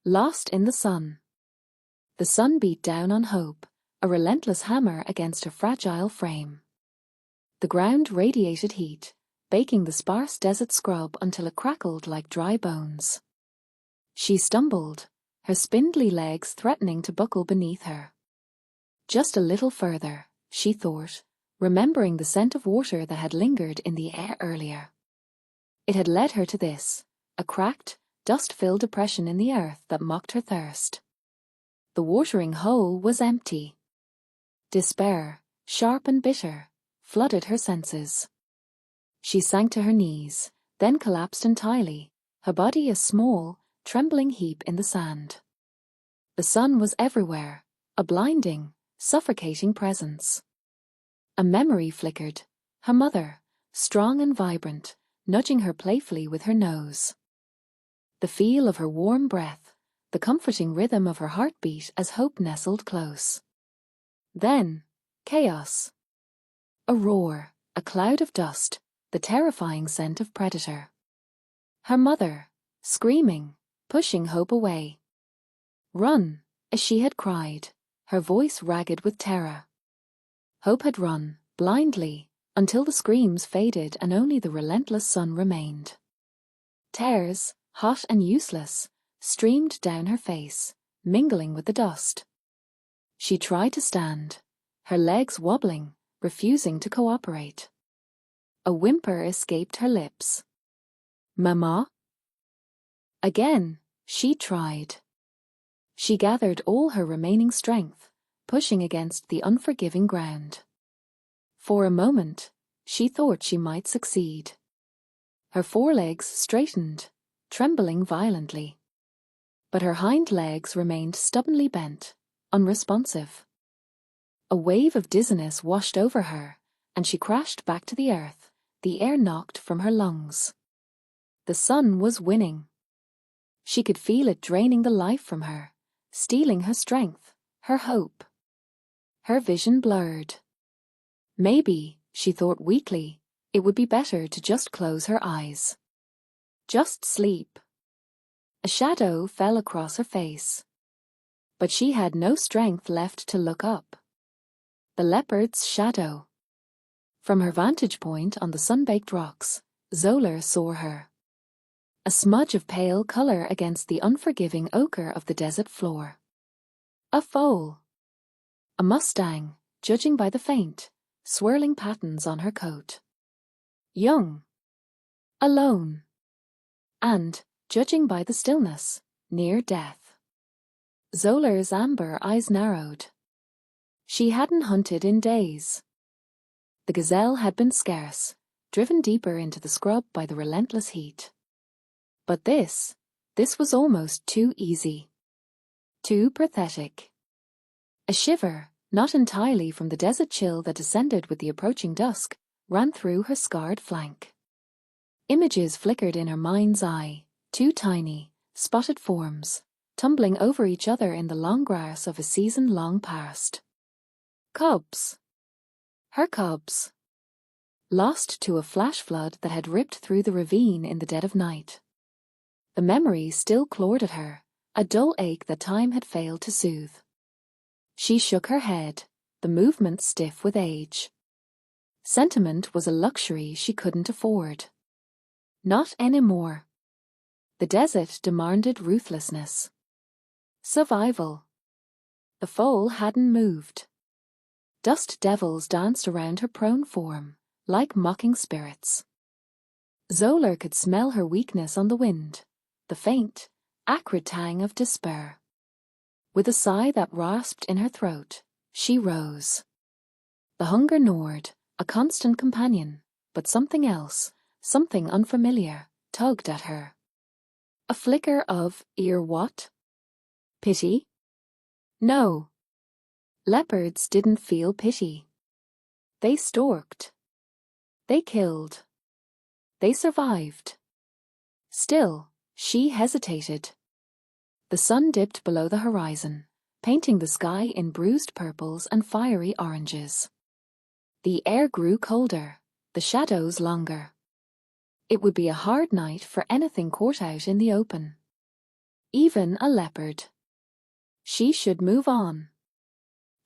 Lost in the sun. The sun beat down on Hope, a relentless hammer against her fragile frame. The ground radiated heat, baking the sparse desert scrub until it crackled like dry bones. She stumbled, her spindly legs threatening to buckle beneath her. Just a little further, she thought, remembering the scent of water that had lingered in the air earlier. It had led her to this, a cracked, dust-filled depression in the earth that mocked her thirst. The watering hole was empty. Despair, sharp and bitter, flooded her senses. She sank to her knees, then collapsed entirely, her body a small, trembling heap in the sand. The sun was everywhere, a blinding, suffocating presence. A memory flickered, her mother, strong and vibrant, nudging her playfully with her nose. The feel of her warm breath, the comforting rhythm of her heartbeat as Hope nestled close. Then, chaos. A roar, a cloud of dust, the terrifying scent of predator. Her mother, screaming, pushing Hope away. Run, as she had cried, her voice ragged with terror. Hope had run, blindly, until the screams faded and only the relentless sun remained. Tears, hot and useless, streamed down her face, mingling with the dust. She tried to stand, her legs wobbling, refusing to cooperate. A whimper escaped her lips. "Mama?" Again, she tried. She gathered all her remaining strength, pushing against the unforgiving ground. For a moment, she thought she might succeed. Her forelegs straightened, trembling violently. But her hind legs remained stubbornly bent, unresponsive. A wave of dizziness washed over her, and she crashed back to the earth, the air knocked from her lungs. The sun was winning. She could feel it draining the life from her, stealing her strength, her hope. Her vision blurred. Maybe, she thought weakly, it would be better to just close her eyes. Just sleep. A shadow fell across her face. But she had no strength left to look up. The leopard's shadow. From her vantage point on the sun-baked rocks, Zola saw her. A smudge of pale color against the unforgiving ochre of the desert floor. A foal. A mustang, judging by the faint, swirling patterns on her coat. Young. Alone. And, judging by the stillness, near death. Zola's amber eyes narrowed. She hadn't hunted in days. The gazelle had been scarce, driven deeper into the scrub by the relentless heat. But this was almost too easy. Too pathetic. A shiver, not entirely from the desert chill that descended with the approaching dusk, ran through her scarred flank. Images flickered in her mind's eye, two tiny, spotted forms, tumbling over each other in the long grass of a season long past. Cubs. Her cubs. Lost to a flash flood that had ripped through the ravine in the dead of night. The memory still clawed at her, a dull ache that time had failed to soothe. She shook her head, the movement stiff with age. Sentiment was a luxury she couldn't afford. Not anymore. The desert demanded ruthlessness. Survival. The foal hadn't moved. Dust devils danced around her prone form, like mocking spirits. Zola could smell her weakness on the wind, the faint, acrid tang of despair. With a sigh that rasped in her throat, she rose. The hunger gnawed, a constant companion, but something else, something unfamiliar, tugged at her. A flicker of, what? Pity? No. Leopards didn't feel pity. They stalked. They killed. They survived. Still, she hesitated. The sun dipped below the horizon, painting the sky in bruised purples and fiery oranges. The air grew colder, the shadows longer. It would be a hard night for anything caught out in the open. even a leopard. She should move on.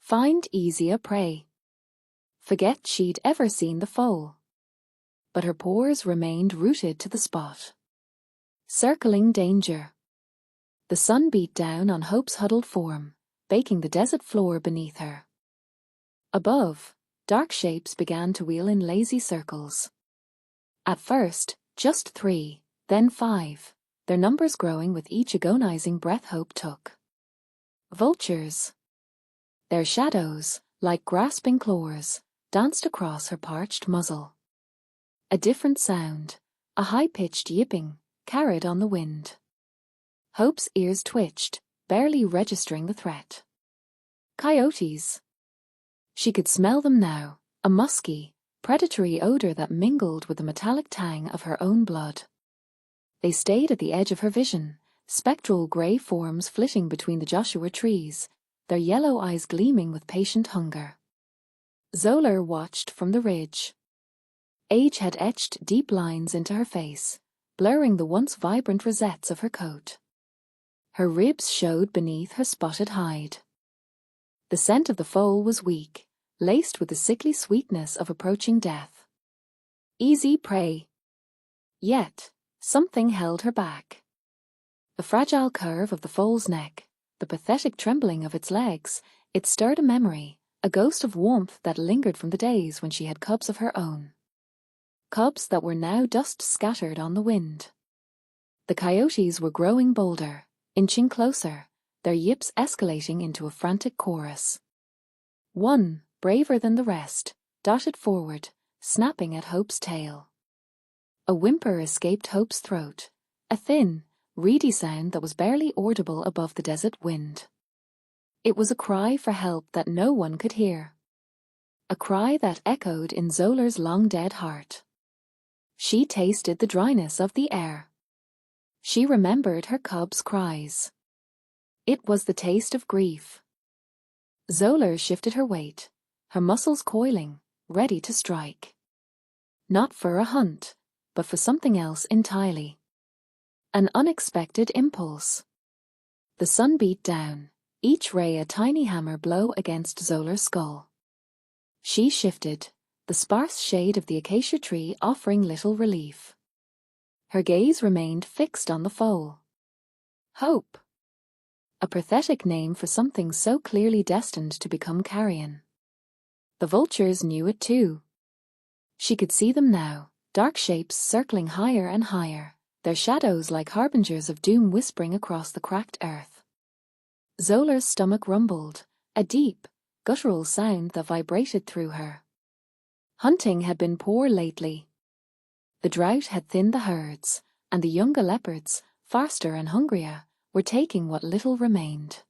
Find easier prey. Forget she'd ever seen the foal. But her paws remained rooted to the spot. Circling danger. The sun beat down on Hope's huddled form, baking the desert floor beneath her. Above, dark shapes began to wheel in lazy circles. At first, just 3, then 5, their numbers growing with each agonizing breath Hope took. Vultures. Their shadows, like grasping claws, danced across her parched muzzle. A different sound, a high-pitched yipping, carried on the wind. Hope's ears twitched, barely registering the threat. Coyotes. She could smell them now, a musky, predatory odor that mingled with the metallic tang of her own blood. They stayed at the edge of her vision, spectral grey forms flitting between the Joshua trees, their yellow eyes gleaming with patient hunger. Zola watched from the ridge. Age had etched deep lines into her face, blurring the once vibrant rosettes of her coat. Her ribs showed beneath her spotted hide. The scent of the foal was weak, laced with the sickly sweetness of approaching death. Easy prey. Yet, something held her back. The fragile curve of the foal's neck, the pathetic trembling of its legs, it stirred a memory, a ghost of warmth that lingered from the days when she had cubs of her own. Cubs that were now dust scattered on the wind. The coyotes were growing bolder, inching closer, their yips escalating into a frantic chorus. One, braver than the rest, darted forward, snapping at Hope's tail. A whimper escaped Hope's throat, a thin, reedy sound that was barely audible above the desert wind. It was a cry for help that no one could hear. A cry that echoed in Zola's long-dead heart. She tasted the dryness of the air. She remembered her cub's cries. It was the taste of grief. Zola shifted her weight, her muscles coiling, ready to strike. Not for a hunt, but for something else entirely. An unexpected impulse. The sun beat down, each ray a tiny hammer blow against Zola's skull. She shifted, the sparse shade of the acacia tree offering little relief. Her gaze remained fixed on the foal. Hope. A pathetic name for something so clearly destined to become carrion. The vultures knew it too. She could see them now, dark shapes circling higher and higher, their shadows like harbingers of doom whispering across the cracked earth. Zola's stomach rumbled, a deep, guttural sound that vibrated through her. Hunting had been poor lately. The drought had thinned the herds, and the younger leopards, faster and hungrier, were taking what little remained.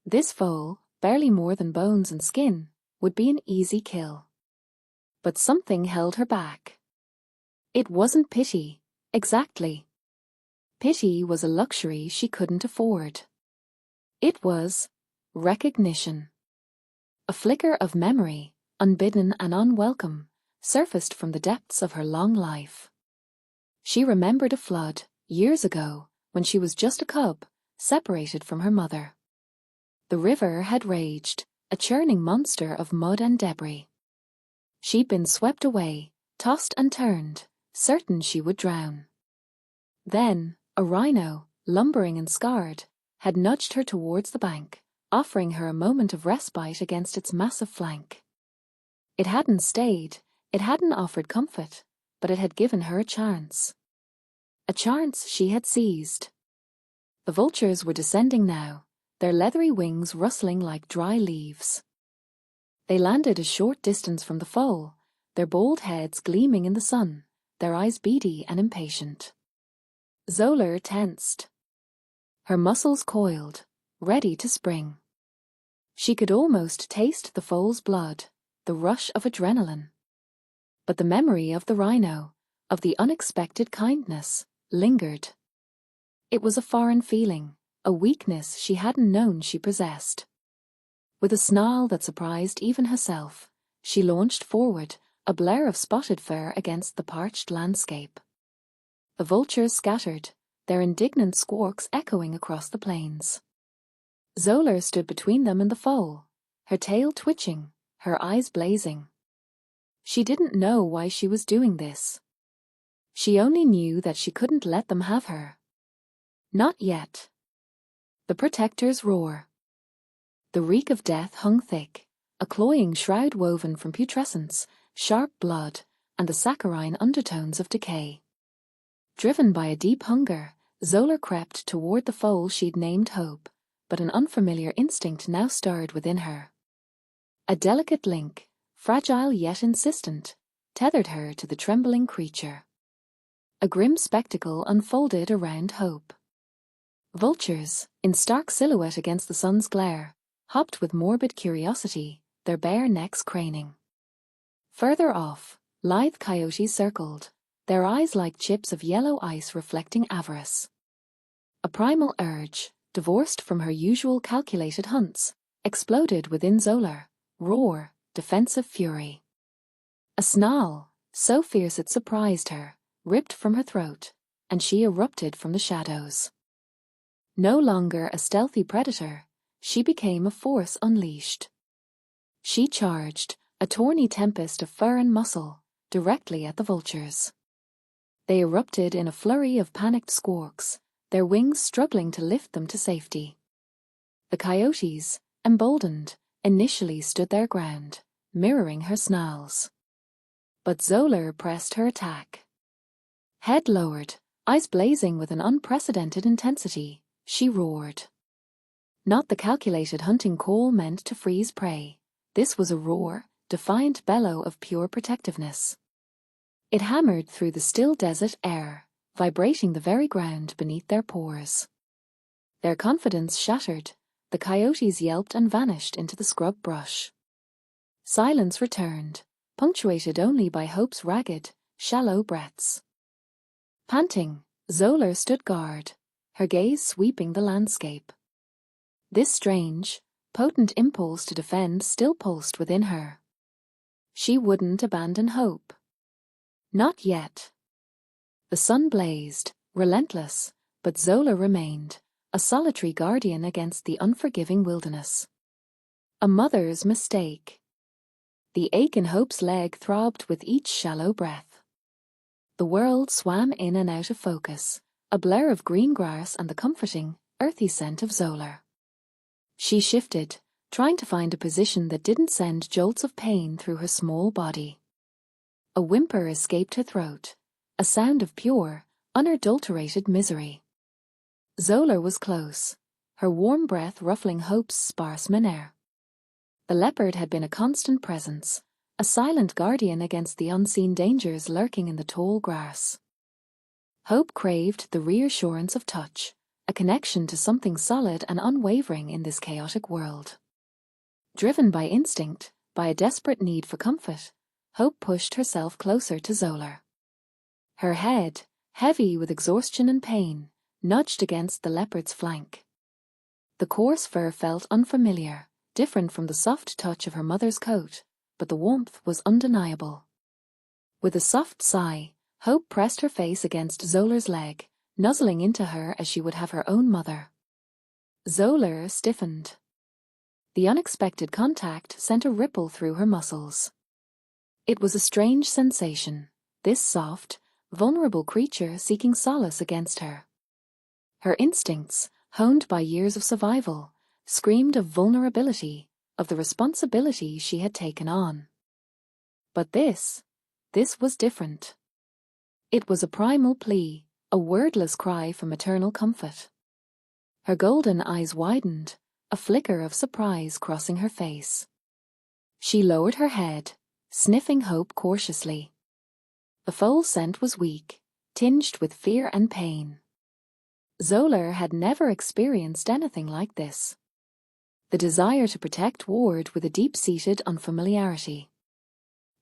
This foal, barely more than bones and skin, would be an easy kill. But something held her back. It wasn't pity, exactly. Pity was a luxury she couldn't afford. It was recognition. A flicker of memory, unbidden and unwelcome, surfaced from the depths of her long life. She remembered a flood, years ago, when she was just a cub, separated from her mother. The river had raged, a churning monster of mud and debris. She'd been swept away, tossed and turned, certain she would drown. Then, a rhino, lumbering and scarred, had nudged her towards the bank, offering her a moment of respite against its massive flank. It hadn't stayed, it hadn't offered comfort, but it had given her a chance. A chance she had seized. The vultures were descending now, their leathery wings rustling like dry leaves. They landed a short distance from the foal, their bold heads gleaming in the sun, their eyes beady and impatient. Zola tensed. Her muscles coiled, ready to spring. She could almost taste the foal's blood, the rush of adrenaline. But the memory of the rhino, of the unexpected kindness, lingered. It was a foreign feeling, a weakness she hadn't known she possessed. With a snarl that surprised even herself, she launched forward, a blur of spotted fur against the parched landscape. The vultures scattered, their indignant squawks echoing across the plains. Zola stood between them and the foal, her tail twitching, her eyes blazing. She didn't know why she was doing this. She only knew that she couldn't let them have her. Not yet. The protector's roar. The reek of death hung thick, a cloying shroud woven from putrescence, sharp blood, and the saccharine undertones of decay. Driven by a deep hunger, Zola crept toward the foal she'd named Hope, but an unfamiliar instinct now stirred within her. A delicate link, fragile yet insistent, tethered her to the trembling creature. A grim spectacle unfolded around Hope. Vultures, in stark silhouette against the sun's glare, hopped with morbid curiosity, their bare necks craning. Further off, lithe coyotes circled, their eyes like chips of yellow ice reflecting avarice. A primal urge, divorced from her usual calculated hunts, exploded within Zola, roar, defensive fury. A snarl, so fierce it surprised her, ripped from her throat, and she erupted from the shadows. No longer a stealthy predator, she became a force unleashed. She charged, a tawny tempest of fur and muscle, directly at the vultures. They erupted in a flurry of panicked squawks, their wings struggling to lift them to safety. The coyotes, emboldened, initially stood their ground, mirroring her snarls. But Zola pressed her attack. Head lowered, eyes blazing with an unprecedented intensity, she roared. Not the calculated hunting call meant to freeze prey. This was a roar, defiant bellow of pure protectiveness. It hammered through the still desert air, vibrating the very ground beneath their pores. Their confidence shattered, the coyotes yelped and vanished into the scrub brush. Silence returned, punctuated only by Hope's ragged, shallow breaths. Panting, Zola stood guard, her gaze sweeping the landscape. This strange, potent impulse to defend still pulsed within her. She wouldn't abandon Hope. Not yet. The sun blazed, relentless, but Zola remained, a solitary guardian against the unforgiving wilderness. A mother's mistake. The ache in Hope's leg throbbed with each shallow breath. The world swam in and out of focus, a blur of green grass and the comforting, earthy scent of Zola. She shifted, trying to find a position that didn't send jolts of pain through her small body. A whimper escaped her throat, a sound of pure, unadulterated misery. Zola was close, her warm breath ruffling Hope's sparse menere. The leopard had been a constant presence, a silent guardian against the unseen dangers lurking in the tall grass. Hope craved the reassurance of touch, a connection to something solid and unwavering in this chaotic world. Driven by instinct, by a desperate need for comfort, Hope pushed herself closer to Zola. Her head, heavy with exhaustion and pain, nudged against the leopard's flank. The coarse fur felt unfamiliar, different from the soft touch of her mother's coat, but the warmth was undeniable. With a soft sigh, Hope pressed her face against Zola's leg, nuzzling into her as she would have her own mother. Zola stiffened. The unexpected contact sent a ripple through her muscles. It was a strange sensation, this soft, vulnerable creature seeking solace against her. Her instincts, honed by years of survival, screamed of vulnerability, of the responsibility she had taken on. But this was different. It was a primal plea, a wordless cry for maternal comfort. Her golden eyes widened, a flicker of surprise crossing her face. She lowered her head, sniffing Hope cautiously. The foal scent was weak, tinged with fear and pain. Zola had never experienced anything like this. The desire to protect warred with a deep-seated unfamiliarity.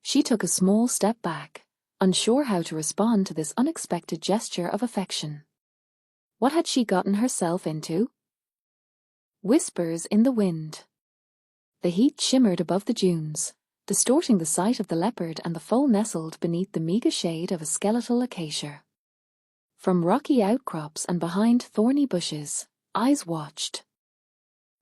She took a small step back, unsure how to respond to this unexpected gesture of affection. What had she gotten herself into? Whispers in the wind. The heat shimmered above the dunes, distorting the sight of the leopard and the foal nestled beneath the meagre shade of a skeletal acacia. From rocky outcrops and behind thorny bushes, eyes watched.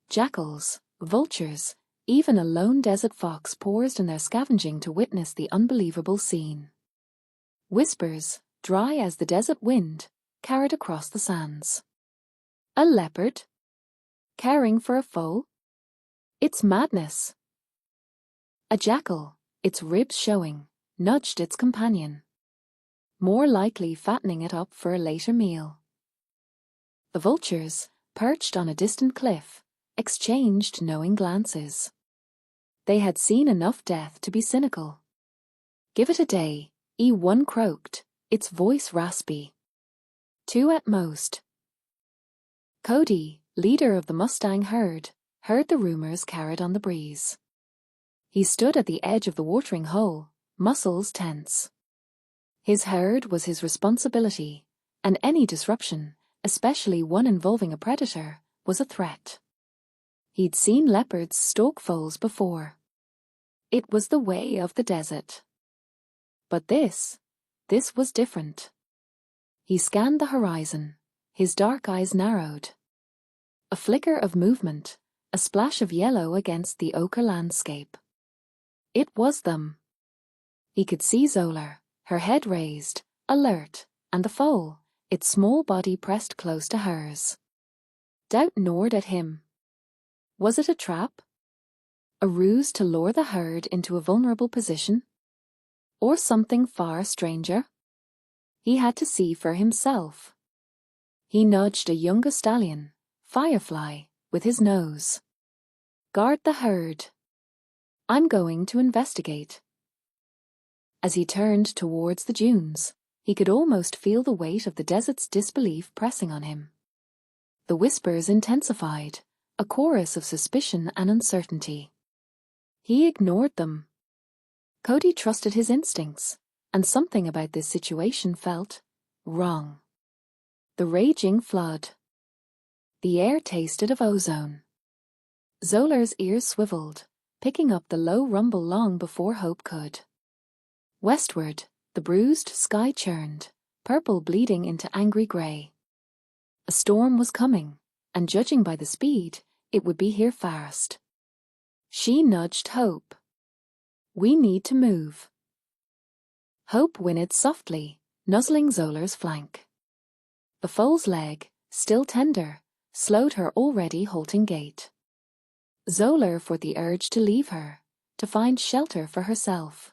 Jackals, vultures, even a lone desert fox paused in their scavenging to witness the unbelievable scene. Whispers, dry as the desert wind, carried across the sands. A leopard? Caring for a foal? It's madness. A jackal, its ribs showing, nudged its companion, more likely fattening it up for a later meal. The vultures, perched on a distant cliff, exchanged knowing glances. They had seen enough death to be cynical. Give it a day, one croaked, its voice raspy. 2 at most. Cody, leader of the Mustang herd, heard the rumors carried on the breeze. He stood at the edge of the watering hole, muscles tense. His herd was his responsibility, and any disruption, especially one involving a predator, was a threat. He'd seen leopards stalk foals before. It was the way of the desert. But this was different. He scanned the horizon, his dark eyes narrowed. A flicker of movement, a splash of yellow against the ochre landscape. It was them. He could see Zola, her head raised, alert, and the foal, its small body pressed close to hers. Doubt gnawed at him. Was it a trap? A ruse to lure the herd into a vulnerable position? Or something far stranger? He had to see for himself. He nudged a younger stallion, Firefly, with his nose. Guard the herd. I'm going to investigate. As he turned towards the dunes, he could almost feel the weight of the desert's disbelief pressing on him. The whispers intensified, a chorus of suspicion and uncertainty. He ignored them. Cody trusted his instincts, and something about this situation felt wrong. The raging flood. The air tasted of ozone. Zolar's ears swiveled, picking up the low rumble long before Hope could. Westward, the bruised sky churned, purple bleeding into angry grey. A storm was coming, and judging by the speed, it would be here fast. She nudged Hope. We need to move. Hope whinnied softly, nuzzling Zolar's flank. The foal's leg, still tender, slowed her already halting gait. Zola fought the urge to leave her, to find shelter for herself.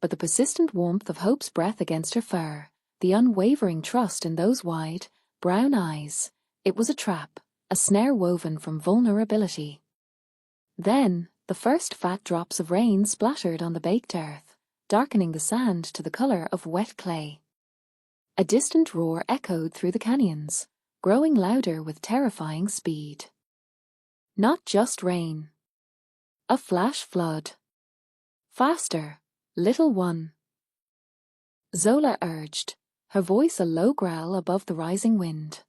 But the persistent warmth of Hope's breath against her fur, the unwavering trust in those wide, brown eyes, it was a trap, a snare woven from vulnerability. Then, the first fat drops of rain splattered on the baked earth, darkening the sand to the color of wet clay. A distant roar echoed through the canyons, growing louder with terrifying speed. Not just rain. A flash flood. Faster, little one. Zola urged, her voice a low growl above the rising wind.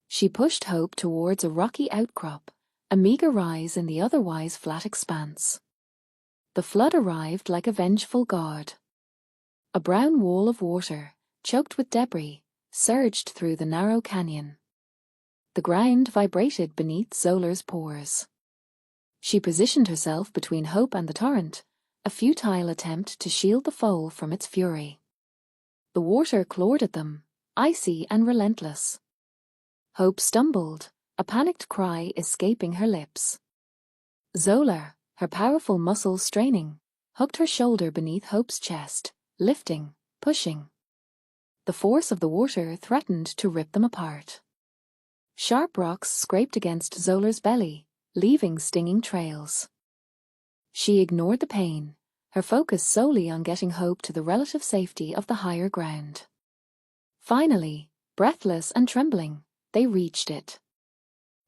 She pushed Hope towards a rocky outcrop, a meager rise in the otherwise flat expanse. The flood arrived like a vengeful god. A brown wall of water, choked with debris, surged through the narrow canyon. The ground vibrated beneath Zolar's pores. She positioned herself between Hope and the torrent, a futile attempt to shield the foal from its fury. The water clawed at them, icy and relentless. Hope stumbled, a panicked cry escaping her lips. Zola, her powerful muscles straining, hugged her shoulder beneath Hope's chest, lifting, pushing. The force of the water threatened to rip them apart. Sharp rocks scraped against Zolar's belly, leaving stinging trails. She ignored the pain, her focus solely on getting Hope to the relative safety of the higher ground. Finally, breathless and trembling, they reached it.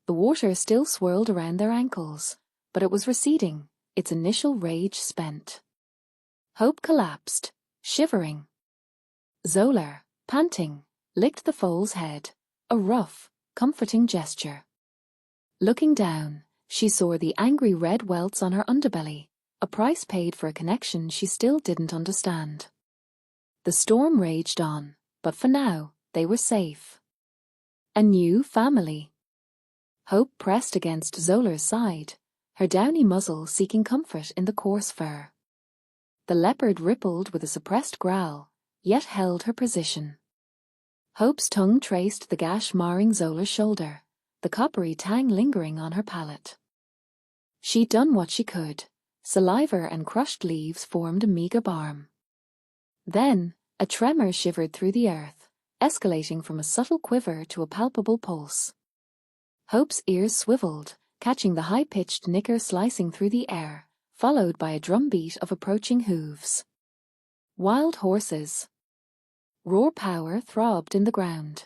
The water still swirled around their ankles, but it was receding, its initial rage spent. Hope collapsed, shivering. Zola, panting, licked the foal's head, a rough, comforting gesture. Looking down, she saw the angry red welts on her underbelly, a price paid for a connection she still didn't understand. The storm raged on, but for now, they were safe. A new family. Hope pressed against Zolar's side, her downy muzzle seeking comfort in the coarse fur. The leopard rippled with a suppressed growl, yet held her position. Hope's tongue traced the gash marring Zolar's shoulder, the coppery tang lingering on her palate. She'd done what she could. Saliva and crushed leaves formed a meager balm. Then, a tremor shivered through the earth, escalating from a subtle quiver to a palpable pulse. Hope's ears swiveled, catching the high-pitched nicker slicing through the air, followed by a drumbeat of approaching hooves. Wild horses. Raw power throbbed in the ground.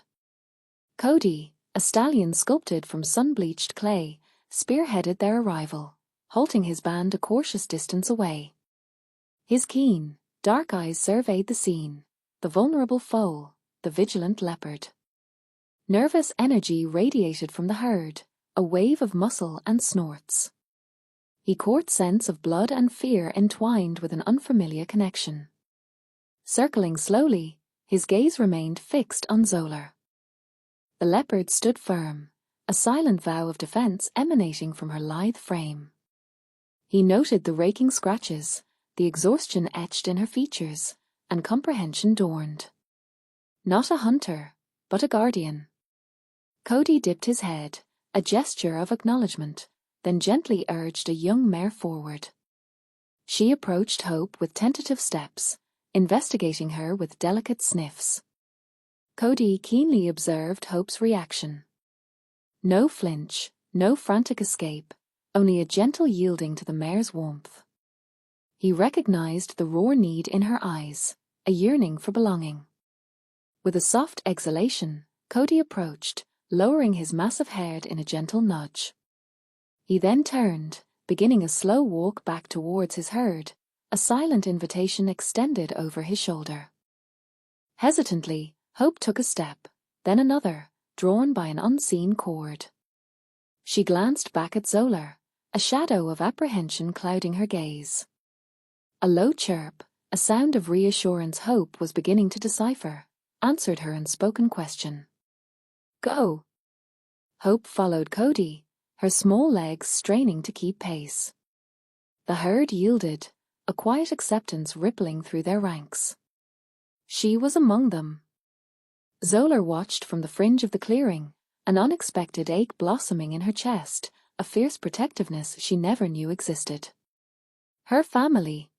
Cody, a stallion sculpted from sun-bleached clay, spearheaded their arrival, halting his band a cautious distance away. His keen, dark eyes surveyed the scene, the vulnerable foal, the vigilant leopard. Nervous energy radiated from the herd, a wave of muscle and snorts. He caught scents of blood and fear entwined with an unfamiliar connection. Circling slowly, his gaze remained fixed on Zolar. The leopard stood firm, a silent vow of defense emanating from her lithe frame. He noted the raking scratches, the exhaustion etched in her features, and comprehension dawned. Not a hunter, but a guardian. Cody dipped his head, a gesture of acknowledgement, then gently urged a young mare forward. She approached Hope with tentative steps, investigating her with delicate sniffs. Cody keenly observed Hope's reaction. No flinch, no frantic escape, only a gentle yielding to the mare's warmth. He recognized the raw need in her eyes, a yearning for belonging. With a soft exhalation, Cody approached, lowering his massive head in a gentle nudge. He then turned, beginning a slow walk back towards his herd, a silent invitation extended over his shoulder. Hesitantly, Hope took a step, then another, drawn by an unseen cord. She glanced back at Zolar, a shadow of apprehension clouding her gaze. A low chirp, a sound of reassurance Hope was beginning to decipher, answered her unspoken question. Go. Hope followed Cody, her small legs straining to keep pace. The herd yielded, a quiet acceptance rippling through their ranks. She was among them. Zolar watched from the fringe of the clearing, an unexpected ache blossoming in her chest, a fierce protectiveness she never knew existed. Her family,